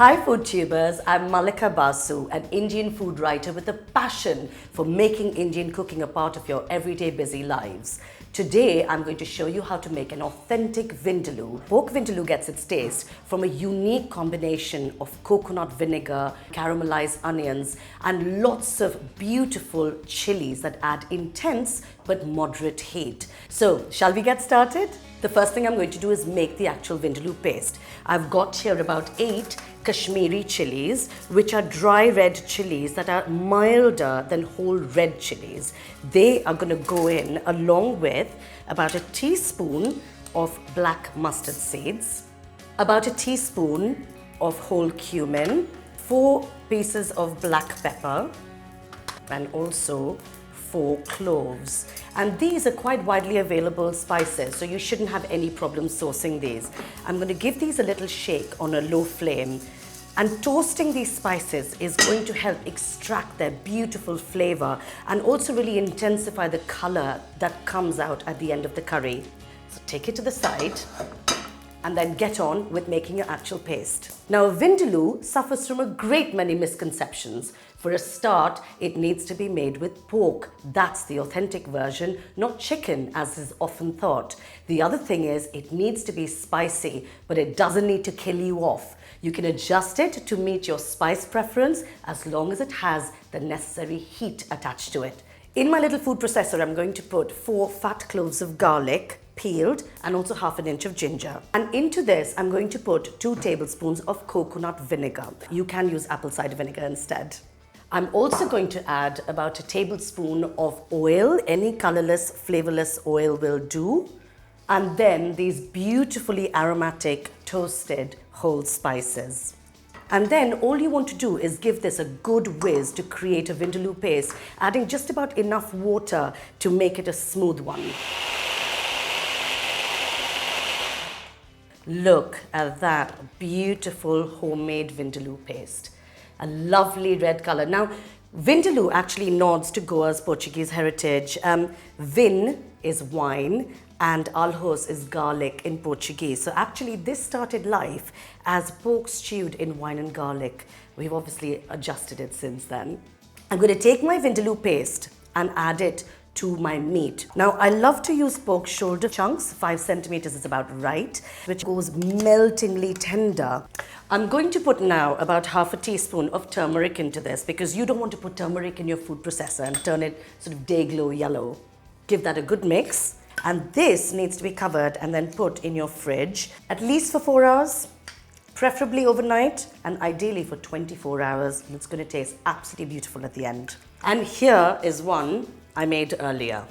Hi FOODTUBers, I'm Mallika Basu, an Indian food writer with a passion for making Indian cooking a part of your everyday busy lives. Today I'm going to show you how to make an authentic Vindaloo. Pork Vindaloo gets its taste from a unique combination of coconut vinegar, caramelized onions and lots of beautiful chilies that add intense but moderate heat. So shall we get started? The first thing I'm going to do is make the actual Vindaloo paste. I've got here about 8 Kashmiri chillies, which are dry red chillies that are milder than whole red chillies. They are going to go in along with about a teaspoon of black mustard seeds, about a teaspoon of whole cumin, 4 pieces of black pepper, and also 4 cloves. And these are quite widely available spices, so you shouldn't have any problem sourcing these. I'm going to give these a little shake on a low flame, and toasting these spices is going to help extract their beautiful flavor and also really intensify the color that comes out at the end of the curry. So take it to the side and then get on with making your actual paste. Now, Vindaloo suffers from a great many misconceptions. For a start, it needs to be made with pork. That's the authentic version, not chicken, as is often thought. The other thing is it needs to be spicy, but it doesn't need to kill you off. You can adjust it to meet your spice preference as long as it has the necessary heat attached to it. In my little food processor, I'm going to put 4 fat cloves of garlic, peeled, and also half an inch of ginger. And into this, I'm going to put 2 tablespoons of coconut vinegar. You can use apple cider vinegar instead. I'm also going to add about a tablespoon of oil. Any colorless, flavorless oil will do. And then these beautifully aromatic, toasted whole spices. And then all you want to do is give this a good whiz to create a Vindaloo paste, adding just about enough water to make it a smooth one. Look at that beautiful homemade Vindaloo paste. A lovely red color. Now, Vindaloo actually nods to Goa's Portuguese heritage. Vin is wine and alhos is garlic in Portuguese. So actually this started life as pork stewed in wine and garlic. We've obviously adjusted it since then. I'm going to take my Vindaloo paste and add it to my meat. Now, I love to use pork shoulder chunks. 5 centimeters is about right, which goes meltingly tender. I'm going to put now about half a teaspoon of turmeric into this because you don't want to put turmeric in your food processor and turn it sort of day glow yellow. Give that a good mix. And this needs to be covered and then put in your fridge at least for 4 hours, preferably overnight, and ideally for 24 hours. And it's going to taste absolutely beautiful at the end. And here is one I made earlier.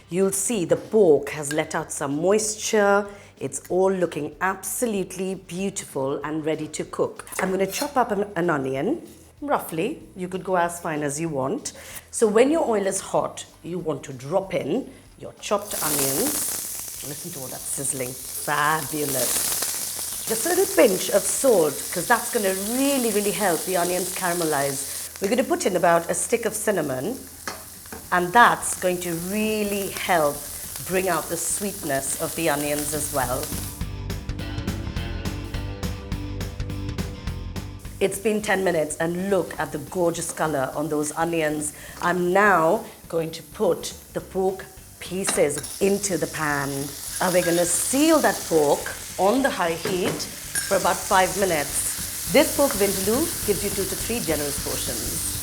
You'll see the pork has let out some moisture. It's all looking absolutely beautiful and ready to cook. I'm going to chop up an onion, roughly. You could go as fine as you want. So when your oil is hot, you want to drop in your chopped onions. Listen to all that sizzling. Fabulous. Just a little pinch of salt, because that's going to really help the onions caramelize. We're going to put in about a stick of cinnamon, and that's going to really help bring out the sweetness of the onions as well. It's been 10 minutes and look at the gorgeous color on those onions. I'm now going to put the pork pieces into the pan. And we're going to seal that pork on the high heat for about 5 minutes. This pork Vindaloo gives you 2 to 3 generous portions.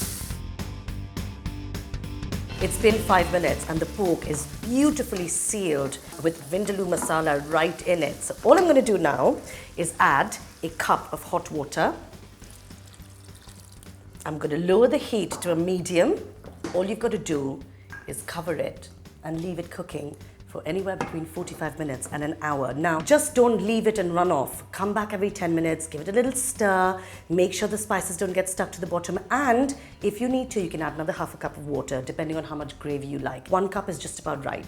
It's been 5 minutes and the pork is beautifully sealed with Vindaloo masala right in it. So all I'm going to do now is add a cup of hot water. I'm going to lower the heat to a medium. All you've got to do is cover it and leave it cooking for anywhere between 45 minutes and an hour. Now, just don't leave it and run off. Come back every 10 minutes, give it a little stir, make sure the spices don't get stuck to the bottom, and if you need to, you can add another half a cup of water, depending on how much gravy you like. 1 cup is just about right.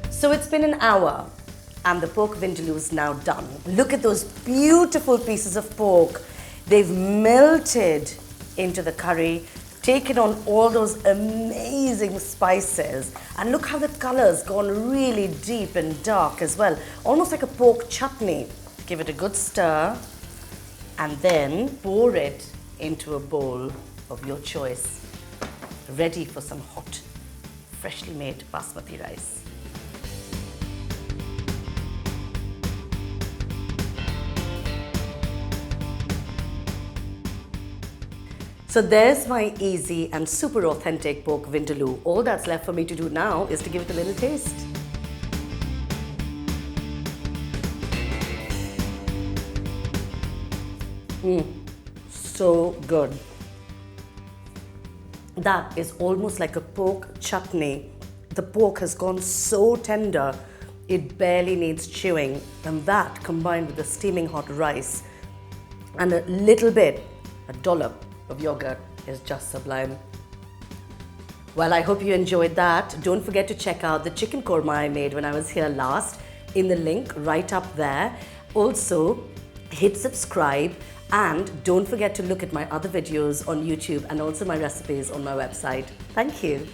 So it's been an hour, and the pork Vindaloo is now done. Look at those beautiful pieces of pork. They've melted into the curry. taken on all those amazing spices. And look how the color's gone really deep and dark as well. Almost like a pork chutney. Give it a good stir and then pour it into a bowl of your choice. Ready for some hot, freshly made basmati rice. So there's my easy and super authentic pork vindaloo. All that's left for me to do now is to give it a little taste. So good. That is almost like a pork chutney. The pork has gone so tender, it barely needs chewing. And that combined with the steaming hot rice and a little bit, a dollop of yogurt is just sublime. Well, I hope you enjoyed that. Don't forget to check out the chicken korma I made when I was here last in the link right up there. Also, hit subscribe and don't forget to look at my other videos on YouTube and also my recipes on my website. Thank you.